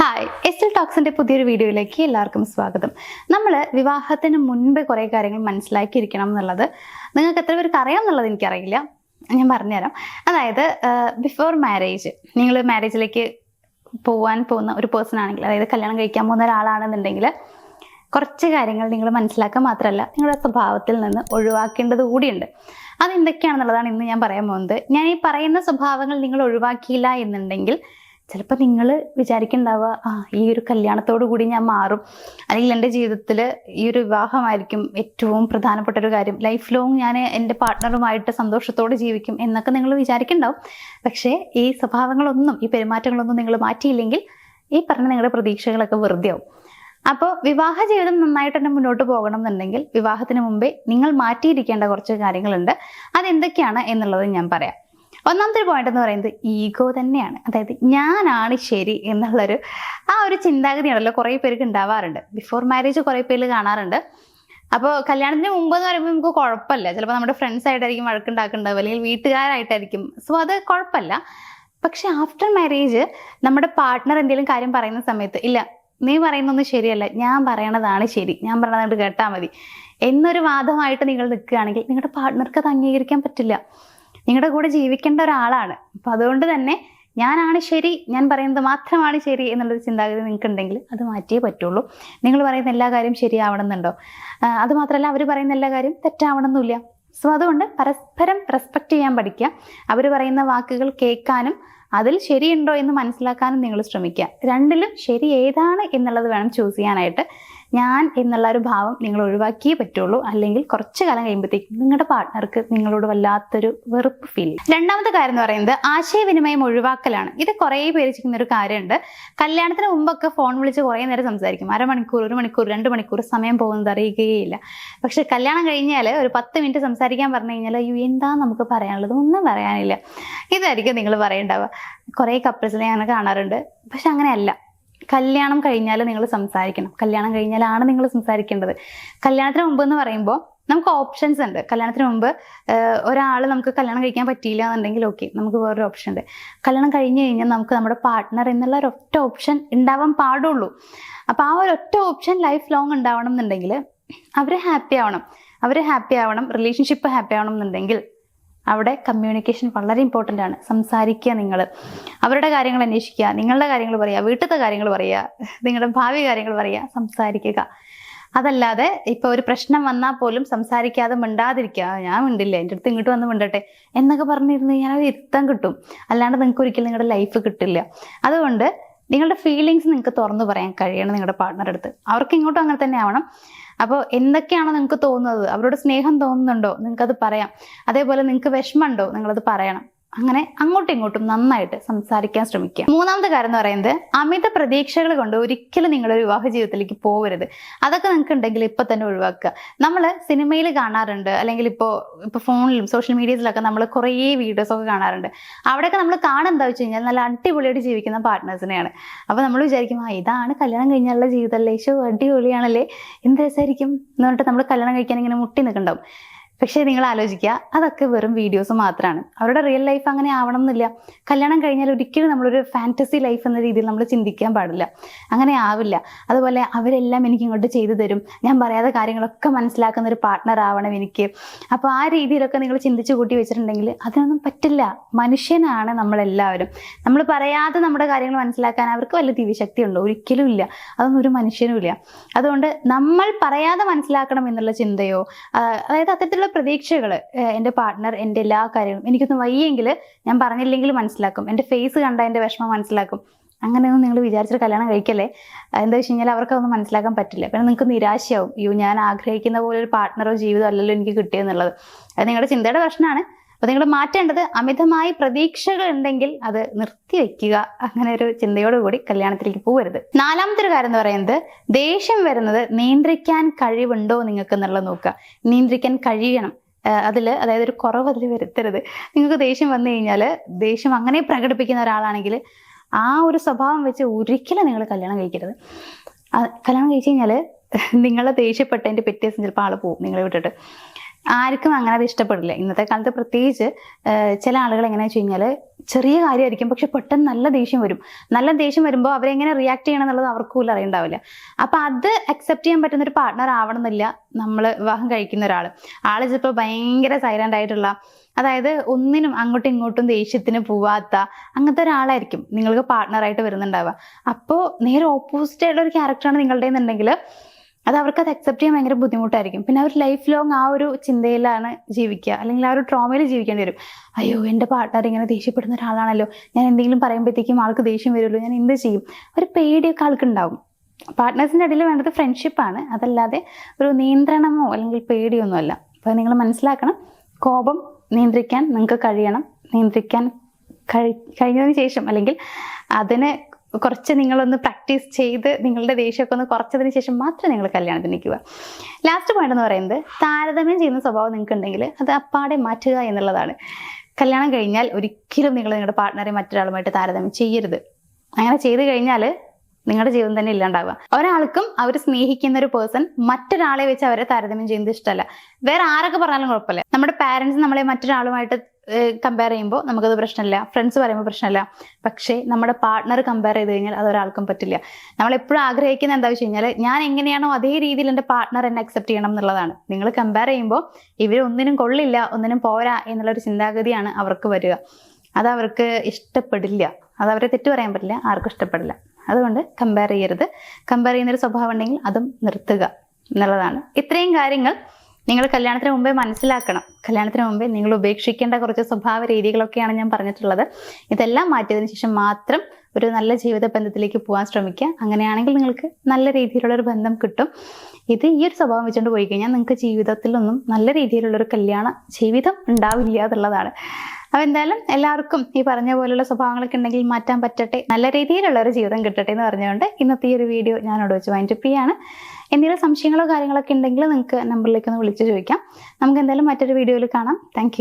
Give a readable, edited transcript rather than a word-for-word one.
Hi, എസ്റ്റൽ ടോക്സിന്റെ പുതിയൊരു വീഡിയോയിലേക്ക് എല്ലാവർക്കും സ്വാഗതം. നമ്മൾ വിവാഹത്തിന് മുൻപ് കുറേ കാര്യങ്ങൾ മനസ്സിലാക്കിയിരിക്കണം എന്നുള്ളത് നിങ്ങൾക്ക് എത്ര പേർക്ക് അറിയാം എന്നുള്ളത് എനിക്കറിയില്ല. ഞാൻ പറഞ്ഞുതരാം. അതായത് ബിഫോർ മാരേജ്, നിങ്ങൾ മാരേജിലേക്ക് പോകാൻ പോകുന്ന ഒരു പേഴ്സൺ ആണെങ്കിൽ, അതായത് കല്യാണം കഴിക്കാൻ പോകുന്ന ഒരാളാണെന്നുണ്ടെങ്കിൽ കുറച്ച് കാര്യങ്ങൾ നിങ്ങൾ മനസ്സിലാക്കാൻ മാത്രമല്ല, നിങ്ങളുടെ സ്വഭാവത്തിൽ നിന്ന് ഒഴിവാക്കേണ്ടത് കൂടിയുണ്ട്. അതെന്തൊക്കെയാണെന്നുള്ളതാണ് ഇന്ന് ഞാൻ പറയാൻ പോകുന്നത്. ഞാൻ ഈ പറയുന്ന സ്വഭാവങ്ങൾ നിങ്ങൾ ഒഴിവാക്കിയില്ല എന്നുണ്ടെങ്കിൽ ചിലപ്പോൾ നിങ്ങൾ വിചാരിക്കുന്നുണ്ടാവുക, ഈ ഒരു കല്യാണത്തോടു കൂടി ഞാൻ മാറും, അല്ലെങ്കിൽ എൻ്റെ ജീവിതത്തിൽ ഈ ഒരു വിവാഹമായിരിക്കും ഏറ്റവും പ്രധാനപ്പെട്ട ഒരു കാര്യം, ലൈഫ് ലോങ് ഞാൻ എൻ്റെ പാർട്ട്ണറുമായിട്ട് സന്തോഷത്തോടെ ജീവിക്കും എന്നൊക്കെ നിങ്ങൾ വിചാരിക്കുന്നുണ്ടാവും. പക്ഷേ ഈ സ്വഭാവങ്ങളൊന്നും, ഈ പെരുമാറ്റങ്ങളൊന്നും നിങ്ങൾ മാറ്റിയില്ലെങ്കിൽ ഈ പറഞ്ഞ നിങ്ങളുടെ പ്രതീക്ഷകളൊക്കെ വെറുതെ ആവും. അപ്പോൾ വിവാഹ ജീവിതം നന്നായിട്ട് തന്നെ മുന്നോട്ട് പോകണം എന്നുണ്ടെങ്കിൽ വിവാഹത്തിന് മുമ്പേ നിങ്ങൾ മാറ്റിയിരിക്കേണ്ട കുറച്ച് കാര്യങ്ങളുണ്ട്. അതെന്തൊക്കെയാണ് എന്നുള്ളത് ഞാൻ പറയാം. ഒന്നാമത്തെ പോയിന്റ് എന്ന് പറയുന്നത് ഈഗോ തന്നെയാണ്. അതായത് ഞാനാണ് ശരി എന്നുള്ളൊരു ഒരു ചിന്താഗതിയാണല്ലോ കുറേ പേർക്ക് ഉണ്ടാവാറുണ്ട്. ബിഫോർ മാരേജ് കുറേ പേര് കാണാറുണ്ട്. അപ്പോൾ കല്യാണത്തിന് മുമ്പ് എന്ന് പറയുമ്പോൾ നമുക്ക് കുഴപ്പമില്ല, ചിലപ്പോൾ നമ്മുടെ ഫ്രണ്ട്സ് ആയിട്ടായിരിക്കും വഴക്കുണ്ടാക്കുന്നുണ്ടാവുക, അല്ലെങ്കിൽ വീട്ടുകാരായിട്ടായിരിക്കും, സോ അത് കുഴപ്പമില്ല. പക്ഷെ ആഫ്റ്റർ മാരേജ് നമ്മുടെ പാർട്ട്ണർ എന്തെങ്കിലും കാര്യം പറയുന്ന സമയത്ത്, ഇല്ല നീ പറയുന്നൊന്നും ശരിയല്ല, ഞാൻ പറയണതാണ് ശരി, ഞാൻ പറയണത് കേട്ടാൽ മതി എന്നൊരു വാദമായിട്ട് നിങ്ങൾ നിൽക്കുകയാണെങ്കിൽ നിങ്ങളുടെ പാർട്ട്ണർക്ക് അത് അംഗീകരിക്കാൻ പറ്റില്ല. നിങ്ങളുടെ കൂടെ ജീവിക്കേണ്ട ഒരാളാണ്. അപ്പം അതുകൊണ്ട് തന്നെ ഞാനാണ് ശരി, ഞാൻ പറയുന്നത് മാത്രമാണ് ശരി എന്നുള്ളൊരു ചിന്താഗതി നിങ്ങൾക്ക് ഉണ്ടെങ്കിൽ അത് മാറ്റിയേ പറ്റുള്ളൂ. നിങ്ങൾ പറയുന്ന എല്ലാ കാര്യം ശരിയാവണമെന്നുണ്ടോ? അതുമാത്രമല്ല, അവർ പറയുന്ന എല്ലാ കാര്യം തെറ്റാവണമെന്നില്ല. സോ അതുകൊണ്ട് പരസ്പരം റെസ്പെക്റ്റ് ചെയ്യാൻ പഠിക്കുക. അവർ പറയുന്ന വാക്കുകൾ കേൾക്കാനും അതിൽ ശരിയുണ്ടോ എന്ന് മനസ്സിലാക്കാനും നിങ്ങൾ ശ്രമിക്കുക. രണ്ടിലും ശരി ഏതാണ് എന്നുള്ളത് വേണം ചൂസ് ചെയ്യാനായിട്ട്. ഞാൻ എന്നുള്ള ഒരു ഭാവം നിങ്ങൾ ഒഴിവാക്കിയേ പറ്റുള്ളൂ. അല്ലെങ്കിൽ കുറച്ച് കാലം കഴിയുമ്പോഴത്തേക്കും നിങ്ങളുടെ പാർട്ട്ണർക്ക് നിങ്ങളോട് വല്ലാത്തൊരു വെറുപ്പ് ഫീൽ ചെയ്യും. രണ്ടാമത്തെ കാര്യം എന്ന് പറയുന്നത് ആശയവിനിമയം ഒഴിവാക്കലാണ്. ഇത് കുറേ പേര് ചെയ്യുന്ന ഒരു കാര്യമുണ്ട്. കല്യാണത്തിന് മുമ്പൊക്കെ ഫോൺ വിളിച്ച് കുറേ നേരം സംസാരിക്കും. അരമണിക്കൂർ, 1 മണിക്കൂർ, 2 മണിക്കൂർ സമയം പോകുന്നത് അറിയുകയില്ല. പക്ഷെ കല്യാണം കഴിഞ്ഞാൽ ഒരു 10 മിനിറ്റ് സംസാരിക്കാൻ പറഞ്ഞു കഴിഞ്ഞാൽ എന്താ നമുക്ക് പറയാനുള്ളത്, ഒന്നും പറയാനില്ല, ഇതായിരിക്കും നിങ്ങൾ പറയണ്ടാവുക. കുറേ കപ്പിൾസിനെ ഞാൻ കാണാറുണ്ട്. പക്ഷെ അങ്ങനെയല്ല. കല്യാണം കഴിഞ്ഞാൽ നിങ്ങൾ സംസാരിക്കണം. കല്യാണം കഴിഞ്ഞാലാണ് നിങ്ങൾ സംസാരിക്കേണ്ടത്. കല്യാണത്തിന് മുമ്പ് എന്ന് പറയുമ്പോൾ നമുക്ക് ഓപ്ഷൻസ് ഉണ്ട്. കല്യാണത്തിന് മുമ്പ് ഒരാൾ നമുക്ക് കല്യാണം കഴിക്കാൻ പറ്റിയില്ല എന്നുണ്ടെങ്കിൽ ഓക്കെ, നമുക്ക് വേറൊരു ഓപ്ഷൻ ഉണ്ട്. കല്യാണം കഴിഞ്ഞ് കഴിഞ്ഞാൽ നമുക്ക് നമ്മുടെ പാർട്ട്ണർ എന്നുള്ള ഒരൊറ്റ ഓപ്ഷൻ ഉണ്ടാവാൻ പാടുള്ളൂ. അപ്പോൾ ആ ഒരൊറ്റ ഓപ്ഷൻ ലൈഫ് ലോങ് ഉണ്ടാവണം എന്നുണ്ടെങ്കിൽ അവർ ഹാപ്പി ആവണം, റിലേഷൻഷിപ്പ് ഹാപ്പി ആവണം എന്നുണ്ടെങ്കിൽ അവിടെ കമ്മ്യൂണിക്കേഷൻ വളരെ ഇമ്പോർട്ടൻ്റ് ആണ്. സംസാരിക്കുക, നിങ്ങൾ അവരുടെ കാര്യങ്ങൾ അന്വേഷിക്കുക, നിങ്ങളുടെ കാര്യങ്ങൾ പറയുക, വീട്ടിലത്തെ കാര്യങ്ങൾ പറയുക, നിങ്ങളുടെ ഭാവി കാര്യങ്ങൾ പറയുക, സംസാരിക്കുക. അതല്ലാതെ ഇപ്പോൾ ഒരു പ്രശ്നം വന്നാൽ പോലും സംസാരിക്കാതെ മിണ്ടാതിരിക്കുക. ഞാൻ മിണ്ടില്ല, എൻ്റെ അടുത്ത് ഇങ്ങോട്ട് വന്ന് മിണ്ടട്ടെ എന്നൊക്കെ പറഞ്ഞിരുന്ന് കഴിഞ്ഞാൽ അത് ഇരുത്താൻ കിട്ടും. അല്ലാണ്ട് നിങ്ങൾക്ക് ഒരിക്കലും നിങ്ങളുടെ ലൈഫ് കിട്ടില്ല. അതുകൊണ്ട് നിങ്ങളുടെ ഫീലിങ്സ് നിങ്ങൾക്ക് തുറന്നു പറയാൻ കഴിയണം നിങ്ങളുടെ പാർട്ട്ണറുടെ അടുത്ത്. അവർക്ക് ഇങ്ങോട്ടും അങ്ങനെ തന്നെ ആവണം. അപ്പോൾ എന്തൊക്കെയാണോ നിങ്ങൾക്ക് തോന്നുന്നത്, അവരോട് സ്നേഹം തോന്നുന്നുണ്ടോ നിങ്ങൾക്കത് പറയാം. അതേപോലെ നിങ്ങൾക്ക് വിഷമമുണ്ടോ നിങ്ങളത് പറയണം. അങ്ങനെ അങ്ങോട്ടും ഇങ്ങോട്ടും നന്നായിട്ട് സംസാരിക്കാൻ ശ്രമിക്കുക. മൂന്നാമത്തെ കാര്യം എന്ന് പറയുന്നത് അമിത പ്രതീക്ഷകൾ കൊണ്ട് ഒരിക്കലും നിങ്ങളുടെ വിവാഹ ജീവിതത്തിലേക്ക് പോകരുത്. അതൊക്കെ നിങ്ങൾക്ക് ഉണ്ടെങ്കിൽ ഇപ്പൊ തന്നെ ഒഴിവാക്കുക. നമ്മൾ സിനിമയിൽ കാണാറുണ്ട്, അല്ലെങ്കിൽ ഇപ്പോൾ ഫോണിലും സോഷ്യൽ മീഡിയസിലൊക്കെ നമ്മൾ കുറേ വീഡിയോസ് ഒക്കെ കാണാറുണ്ട്. അവിടെയൊക്കെ നമ്മൾ കാണാൻ എന്താ വെച്ച് കഴിഞ്ഞാൽ നല്ല അടിപൊളിയായിട്ട് ജീവിക്കുന്ന പാർട്ട്നേഴ്സിനെയാണ്. അപ്പോൾ നമ്മൾ വിചാരിക്കും, ഇതാണ് കല്യാണം കഴിഞ്ഞുള്ള ജീവിതമല്ലേ, അടിപൊളിയാണല്ലേ, എന്ത് രസമായിരിക്കും എന്ന് പറഞ്ഞിട്ട് നമ്മൾ കല്യാണം കഴിക്കാൻ ഇങ്ങനെ മുട്ടി നിൽക്കുന്നുണ്ടാവും. പക്ഷേ നിങ്ങൾ ആലോചിക്കുക, അതൊക്കെ വെറും വീഡിയോസ് മാത്രമാണ്. അവരുടെ റിയൽ ലൈഫ് അങ്ങനെ ആവണം എന്നില്ല. കല്യാണം കഴിഞ്ഞാൽ ഒരിക്കലും നമ്മളൊരു ഫാൻറ്റസി ലൈഫ് എന്ന രീതിയിൽ നമ്മൾ ചിന്തിക്കാൻ പാടില്ല. അങ്ങനെ ആവില്ല. അതുപോലെ അവരെല്ലാം എനിക്ക് ഇങ്ങോട്ട് ചെയ്തു തരും, ഞാൻ പറയാത്ത കാര്യങ്ങളൊക്കെ മനസ്സിലാക്കുന്ന ഒരു പാർട്ട്ണർ ആവണം എനിക്ക്. അപ്പോൾ ആ രീതിയിലൊക്കെ നിങ്ങൾ ചിന്തിച്ച് കൂട്ടി വെച്ചിട്ടുണ്ടെങ്കിൽ അതിനൊന്നും പറ്റില്ല. മനുഷ്യനാണ് നമ്മളെല്ലാവരും. നമ്മൾ പറയാതെ നമ്മുടെ കാര്യങ്ങൾ മനസ്സിലാക്കാൻ അവർക്ക് വല്ല ദിവ്യശക്തി ഉണ്ടോ? ഒരിക്കലും ഇല്ല. അതൊന്നും ഒരു മനുഷ്യനും ഇല്ല. അതുകൊണ്ട് നമ്മൾ പറയാതെ മനസ്സിലാക്കണം എന്നുള്ള ചിന്തയോ, അതായത് അത്തരത്തിലുള്ള പ്രതീക്ഷകൾ, എൻ്റെ പാർട്ട്ണർ എൻ്റെ എല്ലാ കാര്യങ്ങളും എനിക്കൊന്നും വയ്യെങ്കിൽ ഞാൻ പറഞ്ഞില്ലെങ്കിൽ മനസ്സിലാക്കും, എൻ്റെ ഫേസ് കണ്ട എൻ്റെ വിഷമം മനസ്സിലാക്കും, അങ്ങനെയൊന്നും നിങ്ങൾ വിചാരിച്ചിട്ട് കല്യാണം കഴിക്കല്ലേ. എന്താ വെച്ച് കഴിഞ്ഞാൽ അവർക്കതൊന്നും മനസ്സിലാക്കാൻ പറ്റില്ല. പിന്നെ നിങ്ങൾക്ക് നിരാശയാവും, ഞാൻ ആഗ്രഹിക്കുന്ന പോലെ ഒരു പാർട്ട്ണറോ ജീവിതം അല്ലല്ലോ എനിക്ക് കിട്ടിയെന്നുള്ളത്. അത് നിങ്ങളുടെ ചിന്തയുടെ പ്രശ്നമാണ്. അപ്പോൾ നിങ്ങൾ മാറ്റേണ്ടത് അമിതമായി പ്രതീക്ഷകൾ ഉണ്ടെങ്കിൽ അത് നിർത്തിവെക്കുക. അങ്ങനെ ഒരു ചിന്തയോടുകൂടി കല്യാണത്തിലേക്ക് പോകരുത്. നാലാമത്തെ ഒരു കാര്യം എന്ന് പറയുന്നത് ദേഷ്യം വരുന്നത് നിയന്ത്രിക്കാൻ കഴിവുണ്ടോ നിങ്ങൾക്ക് എന്നുള്ളത് നോക്കുക. നിയന്ത്രിക്കാൻ കഴിയണം അതായത് ഒരു കുറവ് അതിൽ വരുത്തരുത്. നിങ്ങൾക്ക് ദേഷ്യം വന്നു കഴിഞ്ഞാൽ ദേഷ്യം അങ്ങനെ പ്രകടിപ്പിക്കുന്ന ഒരാളാണെങ്കിൽ ആ ഒരു സ്വഭാവം വെച്ച് ഒരിക്കലും നിങ്ങൾ കല്യാണം കഴിക്കരുത്. കല്യാണം കഴിച്ച് കഴിഞ്ഞാൽ നിങ്ങളെ ദേഷ്യപ്പെട്ടതിൻ്റെ പിറ്റേ ദിവസം ചിലപ്പോൾ ആൾ പോകും നിങ്ങളെ വിട്ടിട്ട്. ആർക്കും അങ്ങനെ അത് ഇഷ്ടപ്പെടില്ല. ഇന്നത്തെ കാലത്ത് പ്രത്യേകിച്ച് ചില ആളുകൾ എങ്ങനെയാ വെച്ച് കഴിഞ്ഞാൽ ചെറിയ കാര്യമായിരിക്കും, പക്ഷെ പെട്ടെന്ന് നല്ല ദേഷ്യം വരും. നല്ല ദേഷ്യം വരുമ്പോൾ അവരെങ്ങനെ റിയാക്ട് ചെയ്യണം എന്നുള്ളത് അവർക്ക് പോലും അറിയണ്ടാവില്ല. അപ്പൊ അത് അക്സെപ്റ്റ് ചെയ്യാൻ പറ്റുന്ന ഒരു പാർട്ട്ണർ ആവണം എന്നില്ല നമ്മൾ വിവാഹം കഴിക്കുന്ന ഒരാൾ. ആള് ചിലപ്പോൾ ഭയങ്കര സൈലന്റ് ആയിട്ടുള്ള, അതായത് ഒന്നിനും അങ്ങോട്ടും ഇങ്ങോട്ടും ദേഷ്യത്തിന് പോവാത്ത അങ്ങനത്തെ ഒരാളായിരിക്കും നിങ്ങൾക്ക് പാർട്ട്ണറായിട്ട് വരുന്നുണ്ടാവുക. അപ്പോൾ നേരെ ഓപ്പോസിറ്റ് ആയിട്ടുള്ള ഒരു ക്യാരക്ടറാണ് നിങ്ങളുടെ എന്നുണ്ടെങ്കിൽ അത് അവർക്ക് അത് അക്സെപ്റ്റ് ചെയ്യാൻ ഭയങ്കര ബുദ്ധിമുട്ടായിരിക്കും. പിന്നെ അവർ ലൈഫ് ലോങ് ആ ഒരു ചിന്തയിലാണ് ജീവിക്കുക, അല്ലെങ്കിൽ ആ ഒരു ട്രോമയിൽ ജീവിക്കേണ്ടി വരും. അയ്യോ, എൻ്റെ പാർട്ട്ണർ ഇങ്ങനെ ദേഷ്യപ്പെടുന്ന ഒരാളാണല്ലോ, ഞാൻ എന്തെങ്കിലും പറയുമ്പോഴത്തേക്കും ആൾക്ക് ദേഷ്യം വരുമല്ലോ, ഞാൻ എന്ത് ചെയ്യും? ഒരു പേടിയൊക്കെ ആൾക്ക് ഉണ്ടാവും. പാർട്ട്നേഴ്സിൻ്റെ ഇടയിൽ വേണ്ടത് ഫ്രണ്ട്ഷിപ്പാണ്, അതല്ലാതെ ഒരു നിയന്ത്രണമോ അല്ലെങ്കിൽ പേടിയൊന്നും അല്ല. അപ്പോൾ നിങ്ങൾ മനസ്സിലാക്കണം, കോപം നിയന്ത്രിക്കാൻ നിങ്ങൾക്ക് കഴിയണം. നിയന്ത്രിക്കാൻ കഴിഞ്ഞതിന് ശേഷം, അല്ലെങ്കിൽ അതിന് കുറച്ച് നിങ്ങളൊന്ന് പ്രാക്ടീസ് ചെയ്ത് നിങ്ങളുടെ ദേഷ്യമൊക്കെ ഒന്ന് കുറച്ചതിന് ശേഷം മാത്രമേ നിങ്ങൾ കല്യാണത്തിന് നിൽക്കുക. ലാസ്റ്റ് പോയിന്റ് എന്ന് പറയുന്നത്, താരതമ്യം ചെയ്യുന്ന സ്വഭാവം നിങ്ങൾക്ക് ഉണ്ടെങ്കിൽ അത് അപ്പാടെ മാറ്റുക എന്നുള്ളതാണ്. കല്യാണം കഴിഞ്ഞാൽ ഒരിക്കലും നിങ്ങൾ നിങ്ങളുടെ പാർട്ട്ണറെ മറ്റൊരാളുമായിട്ട് താരതമ്യം ചെയ്യരുത്. അങ്ങനെ ചെയ്ത് കഴിഞ്ഞാൽ നിങ്ങളുടെ ജീവിതം തന്നെ ഇല്ലാണ്ടാവുക. ഒരാൾക്കും അവർ സ്നേഹിക്കുന്ന ഒരു പേഴ്സൺ മറ്റൊരാളെ വെച്ച് അവരെ താരതമ്യം ചെയ്യുന്നത് ഇഷ്ടമല്ല. വേറെ ആരൊക്കെ പറഞ്ഞാലും കുഴപ്പമില്ല. നമ്മുടെ പാരൻസ് നമ്മളെ മറ്റൊരാളുമായിട്ട് കമ്പയർ ചെയ്യുമ്പോൾ നമുക്കത് പ്രശ്നമില്ല, ഫ്രണ്ട്സ് പറയുമ്പോൾ പ്രശ്നമില്ല. പക്ഷേ നമ്മുടെ പാർട്ട്ണർ കമ്പയർ ചെയ്ത് കഴിഞ്ഞാൽ അതൊരാൾക്കും പറ്റില്ല. നമ്മളെപ്പോഴും ആഗ്രഹിക്കുന്നത് എന്താ വെച്ച് കഴിഞ്ഞാൽ, ഞാൻ എങ്ങനെയാണോ അതേ രീതിയിൽ എൻ്റെ പാർട്ട്ണർ എന്നെ അക്സെപ്റ്റ് ചെയ്യണം എന്നുള്ളതാണ്. നിങ്ങൾ കമ്പയർ ചെയ്യുമ്പോൾ ഇവരൊന്നിനും കൊള്ളില്ല, ഒന്നിനും പോരാ എന്നുള്ളൊരു ചിന്താഗതിയാണ് അവർക്ക് വരിക. അത് അവർക്ക് ഇഷ്ടപ്പെടില്ല. അത് അവരെ തെറ്റു പറയാൻ പറ്റില്ല, ആർക്കും ഇഷ്ടപ്പെടില്ല. അതുകൊണ്ട് കമ്പയർ ചെയ്യരുത്. കമ്പയർ ചെയ്യുന്നൊരു സ്വഭാവം ഉണ്ടെങ്കിൽ അതും നിർത്തുക എന്നുള്ളതാണ്. ഇത്രയും കാര്യങ്ങൾ നിങ്ങൾ കല്യാണത്തിന് മുമ്പേ മനസ്സിലാക്കണം. കല്യാണത്തിന് മുമ്പേ നിങ്ങൾ ഉപേക്ഷിക്കേണ്ട കുറച്ച് സ്വഭാവ രീതികളൊക്കെയാണ് ഞാൻ പറഞ്ഞിട്ടുള്ളത്. ഇതെല്ലാം മാറ്റിയതിനു ശേഷം മാത്രം ഒരു നല്ല ജീവിത ബന്ധത്തിലേക്ക് പോകാൻ ശ്രമിക്കുക. അങ്ങനെയാണെങ്കിൽ നിങ്ങൾക്ക് നല്ല രീതിയിലുള്ളൊരു ബന്ധം കിട്ടും. ഈ ഒരു സ്വഭാവം വെച്ചുകൊണ്ട് പോയി കഴിഞ്ഞാൽ നിങ്ങൾക്ക് ജീവിതത്തിലൊന്നും നല്ല രീതിയിലുള്ളൊരു കല്യാണ ജീവിതം ഉണ്ടാവില്ല എന്നുള്ളതാണ്. അപ്പോൾ എന്തായാലും എല്ലാവർക്കും ഈ പറഞ്ഞ പോലുള്ള സ്വഭാവങ്ങളൊക്കെ ഉണ്ടെങ്കിൽ മാറ്റാൻ പറ്റട്ടെ, നല്ല രീതിയിലുള്ള ഒരു ജീവിതം കിട്ടട്ടെ എന്ന് പറഞ്ഞുകൊണ്ട് ഇന്നത്തെ ഈ ഒരു വീഡിയോ ഞാനോട് വെച്ച് വൈൻഡപ്പ് ചെയ്യാണ്. എന്തെങ്കിലും സംശയങ്ങളോ കാര്യങ്ങളൊക്കെ ഉണ്ടെങ്കിൽ നിങ്ങൾക്ക് നമ്പറിലേക്ക് ഒന്ന് വിളിച്ച് ചോദിക്കാം. നമുക്ക് എന്തായാലും മറ്റൊരു വീഡിയോയിൽ കാണാം. താങ്ക്